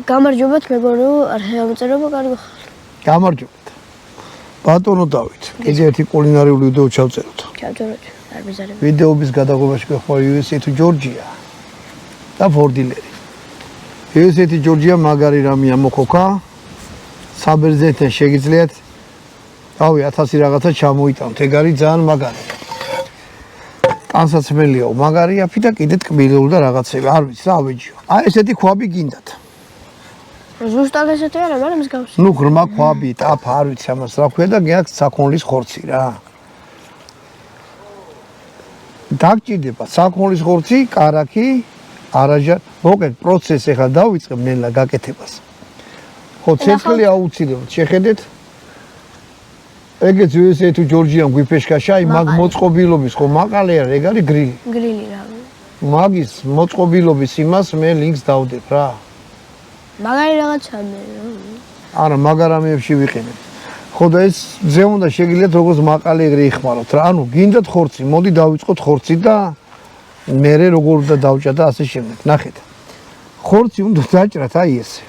გამარჯობათ მეგონო, არხევამწერობა კარგი ხარ. გამარჯობათ. ბატონო დავით, კიდე ერთი კულინარიული ვიდეო ჩავწეროთ. ჩავწეროთ, არ მიზარებ. ვიდეოების გადაღებაში გვეხმარ USA to Georgia და ფორდილერი. USA to Georgia მაგარი რამეა მოხოქა. საბერძნეთთან შეგიძლიათ თავი 1000 რაღაცა ჩამოიტანოთ. ეგ არის ძალიან მაგარი. კანსაცმელიაო, მაგარია ფი და კიდე ტკბილეულ და რაღაცები, არ ვიცი რა ავეჯიო. აი ესეთი ქვაბი გინდათ. ზუსტად ესეთი არა, მაგრამ მსგავსი. ნუ ღრმა ქვაბი, ტაფა, არ ვიცი ამას რა ქვია და გეაქ საქონლის ხორცი რა. დაგჭირდება საქონლის ხორცი, კარაქი, არაჟა, მოკეთ პროცესი ახლა დავიწყებ ნელა გაკეთებას. ხო, ცეცხლი აუცილებლად შეხედეთ. ეგეც USA to Georgia გვიფეშკაშა, აი მაგ მოწყობილობის ხო მაყალე არა, ეგ არის გრილი. გრილი რა. მაგის მოწყობილობის იმას მე ლინკს დავდებ რა. მაგარი რაღაცა მე. არა, მაგარამეებში ვიყენებ. ხო და ეს ძე უნდა შეგიძლიათ როგორც მაყალე ეგრე იხმაროთ რა. ანუ გინდათ ხორცი, მოდი დავიწყოთ ხორცი და მერე როგორ უნდა დავჭა და ასე შემდეგ. ნახეთ. ხორცი უნდა დაჭრათ აი ესე.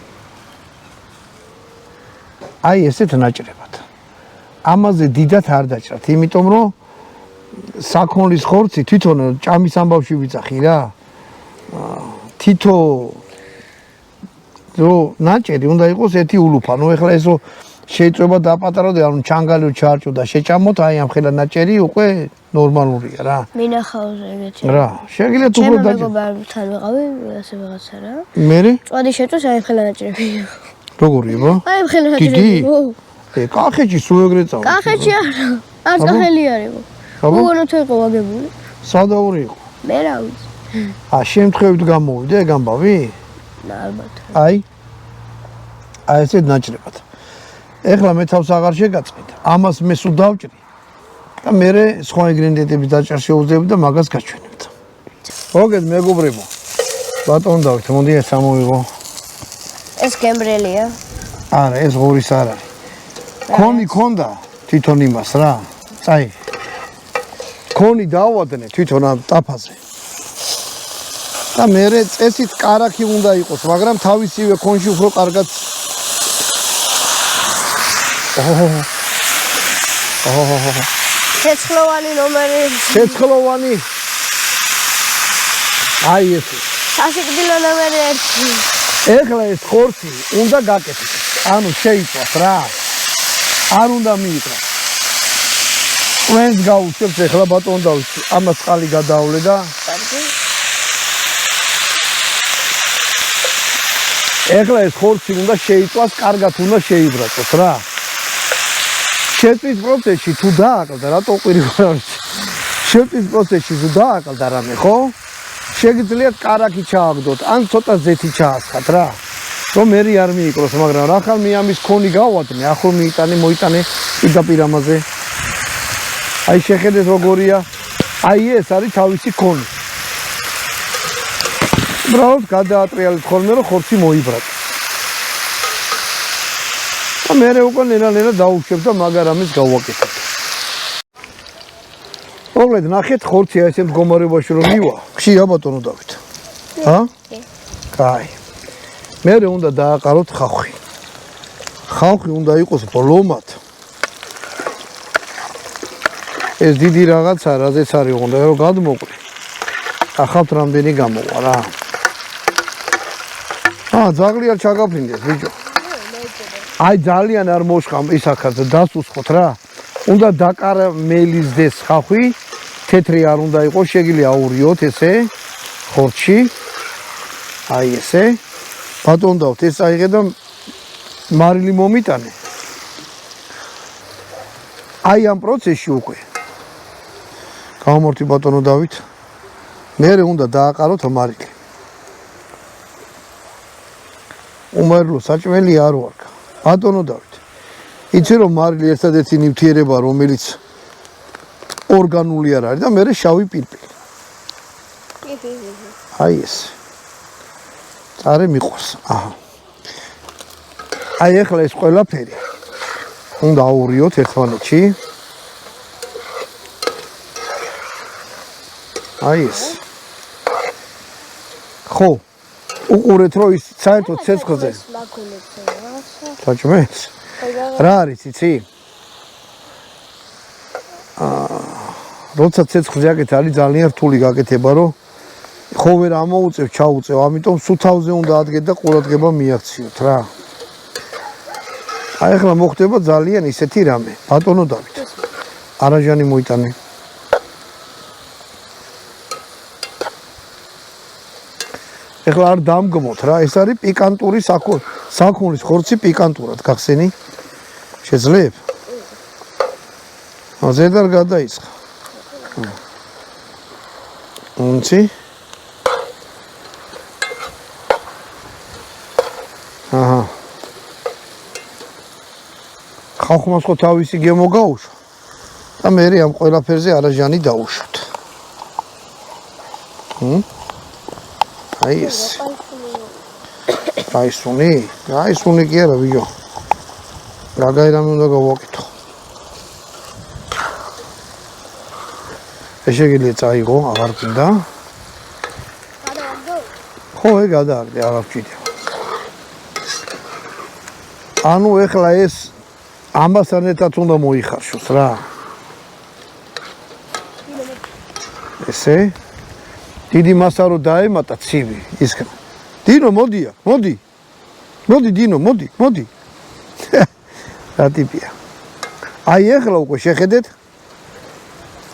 აი ესეთ ნაჭრებად. ამაზე დიდად არ დაჭრათ, იმიტომ რომ საქონლის ხორცი თვითონ ჭამის ამბავში ვიძახი რა. თითო ნაჭერი უნდა იყოს ერთი ულუფა. ნუ ეხლა ესო შეიძლება დაპატაროთ, ანუ ჩანგალიო ჩაარჭო და შეჭამოთ, აი ამ ხელა ნაჭერი უკვე ნორმალურია რა. მინახავს ეგეთი. რა, შეგიძლიათ უფრო დაჭრათ. მეგობართან ვიყავი, ასე რაღაცა რა. მერე? წვადი შეჭოს აი ხელა ნაჭრები. როგორია ბა? აი ხელა ნაჭრები. კახეთში სულ ეგრე წავა. კახეთში არა. არც კახელი არის. უგონო თუ იყო ვაგებული. სადაური იყო? მე რა ვიცი. შემთხვევით გამოვიდა ეგ ამბავი? ალბათ. აი ესეთ ნაჭრებად. ეხლა მე თავს აღარ შეგაწყვეტ. ამას მე სულ დავჭრი. და მე სხვა ინგრედიენტების დაჭრას შეუძლებ და მაგას გაჩვენებთ. მოგეთ მეგობრებო. ბატონ დავით, მოდი ეს ამოვიღო. ეს გემბრელია. არა, ეს ღორის არ არის. ქონი ქონდა თვითონ იმას რა. წაი. ქონი დავადნე თვითონ ამ ტაფაზე. და მე წესით კარაქი უნდა იყოს, მაგრამ თავისივე ქონში უფრო კარგად. ცეცხლოვანი ნომერი. ცეცხლოვანი. აი ეს. სასიკვდილო ნომერი 1. ეხლა ეს ხორცი უნდა გაკეთდეს. ანუ შეიწვას რა. არ უნდა მიიყრა. ყველს გაუშვებს ეხლა ბატონ დავით. ამას წყალი გადაავლე და კარგი. ეხლა ეს ხორცი უნდა შეიწვას, კარგად უნდა შეიბრაწოს რა. შეწვის პროცესში თუ დააკლდა, რატო ყვირი ვარ? შეწვის პროცესში თუ დააკლდა რამე, ხო? შეგიძლიათ კარაქი ჩააგდოთ, ან ცოტა ზეთი ჩაასხათ რა. რომ მერი არ მიიკროს, მაგრამ ახალ მე ამის ქონი გავადნე, ახლა მოიტანე პირდაპირ ამაზე. აი შეხედეთ როგორია. აი ეს არის თავისი ქონი. უბრალოდ გადაატრიალეთ ხოლმე რომ ხორცი მოიბრატოს. და მე უკვე ნელა დაუშვებ და მაგარამის გავაკეთებ. მოკლედ ნახეთ ხორცი ესე მდგომარეობაში რომ მივა. ხშირა ბატონო დავით. ჰა? კაი. მე უნდა დააყაროთ ხავხი. ხავხი უნდა იყოს ბლომად. ეს დიდი რაღაცა რაზეც არის უნდა რომ გადმოყვი. ახალთ რამდენი გამოვა რა. ძაღლი არ ჩაგაფრინდეს ბიჭო. აი ძალიან არ მოშხამ ის ახაც დასუსხოთ რა. უნდა დაკარამელიზდეს ხავხი. თეთრი არ უნდა იყოს, შეგიძლია აურიოთ ესე ხორცში. აი ესე. ბატონ დავთ ეს აიღე და მარილი მომიტანე. აი ამ პროცესში უკვე გამომორთი ბატონო დავით. მე უნდა დააყაროთ მარილი. უმეрлო საჭმელი არ ვარ. ბატონო დავით. იცი რომ მარილი ერთადერთი ნივთიერება რომელიც ორგანული არ არის და მე შავი პირპილი. აი ეს. წარე მიყვარს. აჰა. აი ახლა ეს ყველაფერი უნდა აურიოთ ერთმანეთში. აი ეს. ხო. უყურეთ რომ ის საერთოდ ცეცხლზე საჭმელს რა არის იცი? როცა ცეცხლზე აკეთე არის ძალიან რთული გაკეთება რომ ხო ვერ ამოუწევ ჩაუწევ ამიტომ სუთავზე უნდა ადგეთ და ყურადღება მიაქციოთ რა აი ახლა მოხდება ძალიან ისეთი რამე ბატონო დავით არაჟანი მოიტანე ეხლა არ დამგმოთ რა ეს არის პიკანტური საქონლის ხორცი პიკანტურად გახსენი შეძლებ ზედარ გადაიწყა უნცი აჰა ხალხმა ხო თავისი გემო გაუშვა და მე ამ ყველაფერზე არაჟანი დაუშვათ აი ეს რაისუნი კი არა ვიო გაგაირამი უნდა გავაკეთო ეშეგილი წაიღო აღარ გინდა ხო ეგ გადააგდე აღარ ვჭირდება ანუ ეხლა ეს ამასთან ერთად უნდა მოიხარშოს რა ესე დიდი მასა რო დაემატა ცივი ისქნა დინო მოდია მოდი დინო მოდი რა ტიპია აი ეხლა უკვე შეხედეთ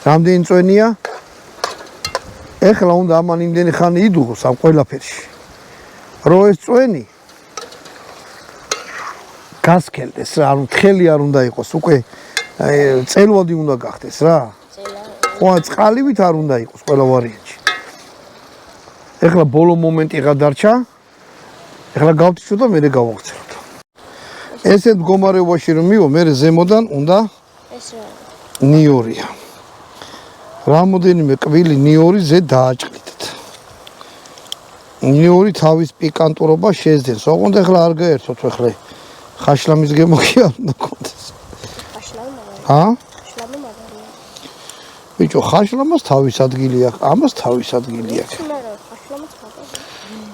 რამდენი წვენია ეხლა უნდა ამან იმდენი ხანი იდუღოს ამ ყველაფერში რო ეს წვენი გასკელდეს რა ანუ თხელი არ უნდა იყოს უკვე წელვადი უნდა გახდეს რა ხო წყალივით არ უნდა იყოს ყველა ვარიანტი ეხლა ბოლო მომენტი გადარჩა ეხლა გავთიშო და მე გავაგრძელოთ ესეთ მდგომარეობაში რომ მივა მე ზემოდან უნდა ეს რა ნიორია რამოდენიმე კვილი ნიორი ზე დააჭყიდეთ ნიორი თავის პიკანტურობა შეძენს ოღონდ ეხლა არ გაერთოთ ეხლა ხაშლამის გემო კი არ უნდა გქონდეს ხაშლამი მაგარია ბიჭო ხაშლამას თავის ადგილი აქვს ამას თავის ადგილი აქვს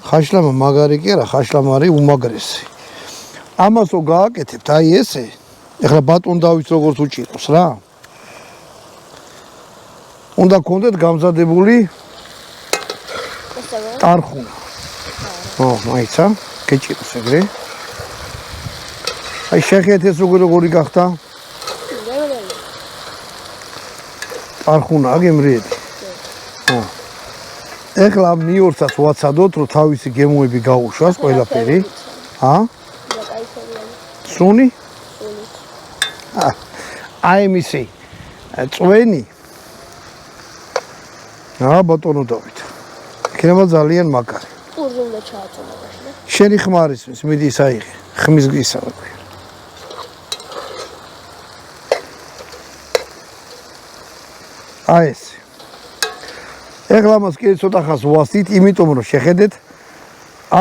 ხაშლამა მაგარი კი არა ხაშლამა არის უმაგრესი ამას რო გააკეთებთ აი ესე ეხლა ბატონ დავის როგორც უჭიროს რა უნდა გქონდეთ გამზადებული ტარხუნა მაიცა გეჭიროს ეგრე აი შეხედეთ ეს როგორი გახდა ტარხუნა გემრიელი ეხლა ამ ნიორსაც ვაცადოთ რომ თავისი გემოები გაუშვას ყველაფერი სუნი აი მისი წვენი ბატონო დავით იქნება ძალიან მაგარი პურზე უნდა ჩააწოლო შენი ხმარისთვის მიდი ისაიღე ხმის გისავა აი ეს ეხლა მას კი ცოტა ხანს ვასდით იმიტომ რომ შეხედეთ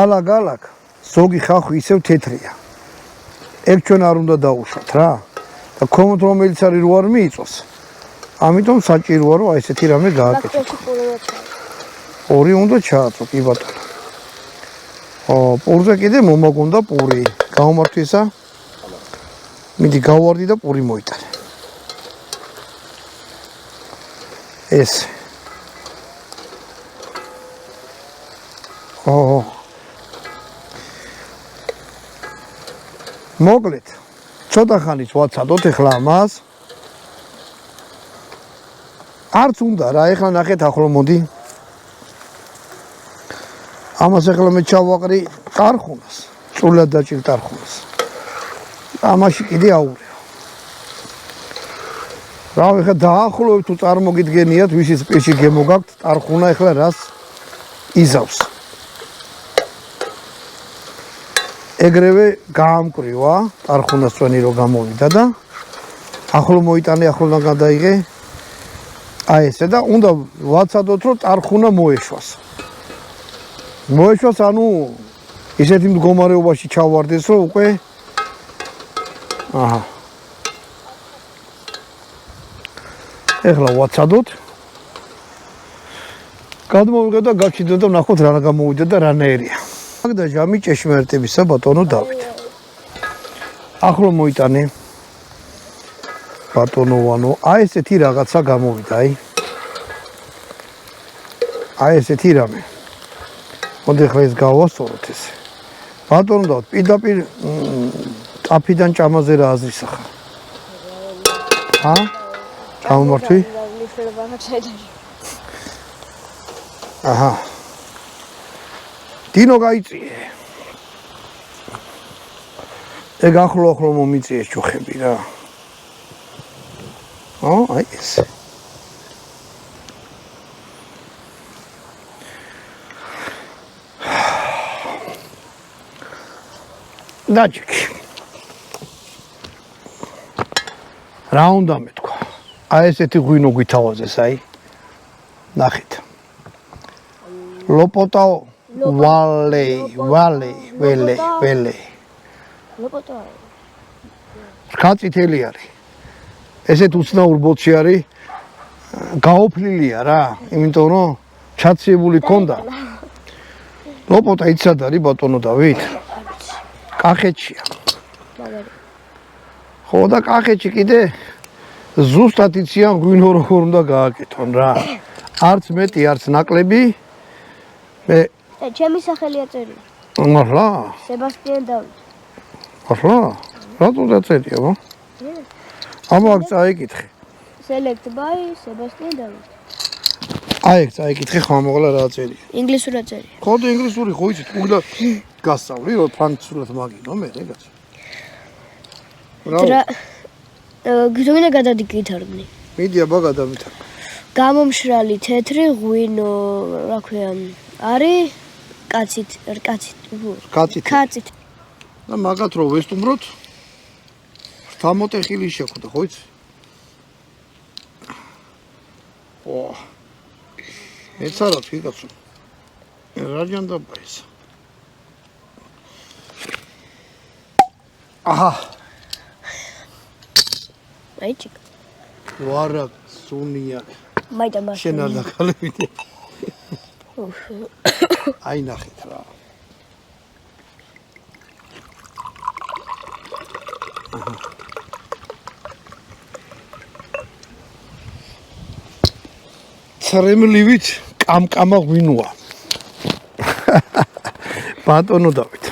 ალაგ-ალაგ ზოგი ხალხი ისევ თეთრია ეგ ჩვენ არ უნდა დაუშვათ რა და კომოთ რომელიც არის რო არ მიიწოს ამიტომ საჭიროა რომ აი ესეთი რამე გააკეთო პური უნდა ჩააწო კი ბატონო პურზე კიდე მომაგონდა პური გამომართვისა მიდი გავვარდი და პური მოიტანე ეს მოკლედ ცოტა ხანით ვაცადოთ ეხლა ამას არც უნდა რა ეხლა ნახეთ ახლა მოდი ამას ეხლა მე ჩავაყრი ტარხუნას წულად დაჭირ ტარხუნას ამაში კიდე აურეო რა ეხლა დაახლოებით თუ წარმოგიდგენიათ ვისის პირში გემო გაქვთ ტარხუნა ეხლა რას იზავს ეგრევე გაამკრივა ტარხუნას წვენი რო გამოვიდა და ახლო მოიტანე ახლოდან გადაიღე აი ესე და უნდა ვაცადოთ რომ ტარხუნა მოეშვას ანუ ისეთი მდგომარეობაში ჩავარდეს რომ უკვე ეხლა ვაცადოთ გადმოვიღეთ და გავჩინდეთ და ნახოთ რა გამოვიდა და რანაირია და ჟამი ჭეშმარიტებისა ბატონო დავით. ახლა მოიტანე ბატონოვანო, აი ესეთი რაღაცა გამოვიდა, აი ესეთი რამე. მოდი ხა ეს გავასწოროთ ესე. ბატონო დავით, პირდაპირ ტაფიდან ჭამაზე რა აზრის ახლა? ჩამომართვი? აჰა. დინო გაიწიე. ეგ ახლო მომიწიეს ჩუხები რა. აი ეს. დაჭიქი. რა უნდა მეთქვა? აი ესეთი ღვინო გვითავაზეს, ნახეთ. ლოპოტაო ველე. ლოპოტაო. ხაწითელი არის. ესეთ უცნაურ ბოთში არის. გაოფლილია რა, იმიტომ რომ ჩაცებული ქონდა. ლოპოტა იცად არის ბატონო დავით? კახეთშია. ხო და კახეთში კიდე ზუსტად იციან ღვინო როგორ უნდა გააკეთონ რა. არც მეტი, არც ნაკლები. მე ჩემი სახელია წერია. ახლა? სებასტიან დავით. ახლა? რატო დაწერია, ვა? აბა წაიკითხე. Select by Sebastian David. აი ეგ წაიკითხე ხომ მოგლა რა წერია. ინგლისურად წერია. ხო და ინგლისური ხო იცით, უნდა გასწავლი, რომ ფრანგულად მაგინო მე ეგაც. რა გზოვინა გადადიკითარდნი. მიდი აბა გადამითარ. გამომშრალი თეთრი ღვინო, რა ქვია, არის კაცით. კაცით. და მაგათ რო ვესტუმროთ თამოტეხილი შეხვდა, ხო იცი? ო. ეცარა თვითონ. რა ჯანდაბა ეს? აჰა. აიჩიკ. ვარა სუნია. მაიტა მას. შენ არ დაკალები. აი ნახეთ რა. ცრემლივით კამკამა ღვინოა. ბატონო დავით.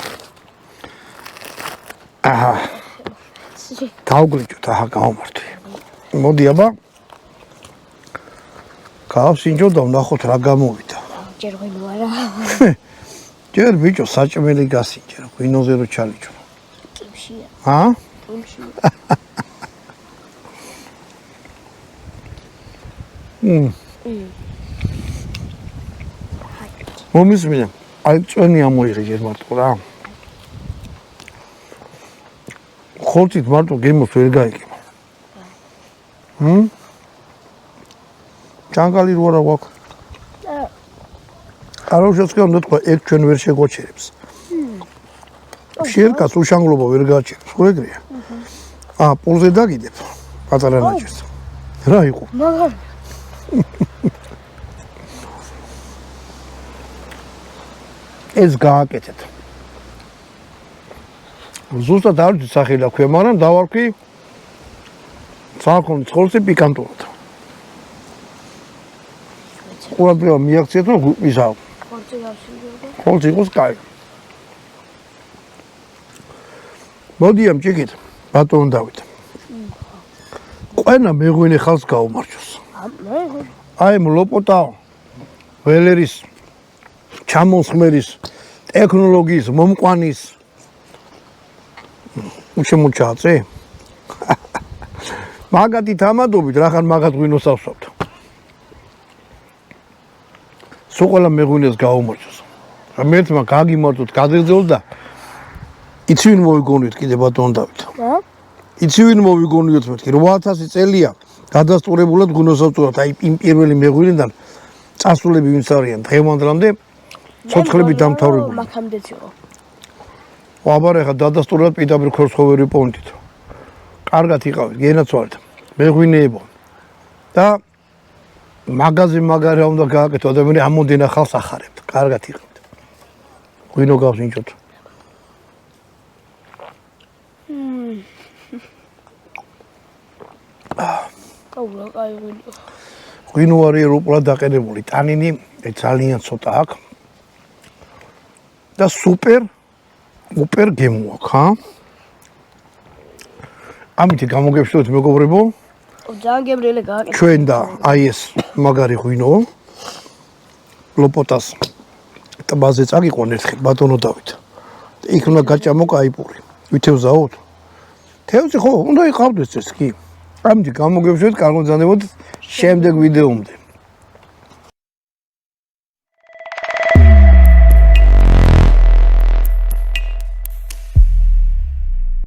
აჰა. გავგლიჯოთ, აჰა გავმართვი. მოდი აბა. გავსინჯო და ვნახოთ რა გამოვიდა. ჯერ ღვინოა რა. ჯერ ბიჭო საჭმელი გასინჯე, ღვინოზე რო ჩალიჯო. კიმშია. კიმშია. მომისმინე, აი წვენი ამოიღე ჯერ მარტო რა. ხორცით მარტო გემოს ვერ გაიგებ. ჯანგალი რო არა გვაქვს. არა შეცქა უნდა თქვა ეგ ჩვენ ვერ შეგვაჩერებს. შერკაც უშანგლობა ვერ გააჩერებს, ხო ეგრეა? პულზე დაგიდებ პატარა ნაჭერს. რა იყო? მაგარ ეს გააკეთეთ. ზუსტად არ ვიცი სახელი აქვია, მაგრამ დავარქვი საკონ ცხოველზე პიკანტურად. ყურადღება მიაქციეთ, რომ ისაა. ხორცი იყოს კაი. მოდი ამ ჭიქით, ბატონო დავით. ყველა მეღვინე ხალხს გაუმარჯოს. აი ლოპოტაო ველერის ჩამოსხმერის ტექნოლოგიის მომყვანის უშემოჩააწე მაგათი თამადობით რახან მაგათ ღვინოს ავსვათ სულ ყველა მეღვინეს გაუმარჯოს მერთმა გაგიმართოთ გადაგძელოთ და იცი ვინ მოვიგონოთ კიდე ბატონო დავით იცი ვინ მოვიგონოთ მეთქი 8000 წელია გადასტურებულად ღვინოს ავსვათ აი იმ პირველი მეღვინიდან წასულები ვინც არიან დღევანდლამდე ცოცხლები დამთავრებული. მაგამდეც იყო. აბარე ხა დადასტურებულად პირდაპირ ქორწოვერი პონტით. კარგად იყავით, გენაცვალეთ. მეღვინეებო. და მაგაზე მაგარი უნდა გააკეთო ადამიანი ამოდენა ხალხს ახარებთ. კარგად იყავით. ღვინო გავს ინჭოთ. აულა კაი ღვინო. ღვინო არის ევროპულად დაყენებული, ტანინი ძალიან ცოტა აქვს. და სუპერ გემო აქვს, ხა? ამით გამოგებშოთ მეგობრებო, ძალიან გემრიელი გააკეთე. ჩვენ და აი ეს მაგარი ღვინო ლოპოტას ტბაზე წაგიყვან ერთხელ ბატონო დავით. იქ უნდა გაჭამო კაი პური. ვითევზაოთ? თევზი ხო, უნდა იყავდეს ეს კი. ამით გამოგებშოთ, გამოგზავნებოთ შემდეგ ვიდეომდე.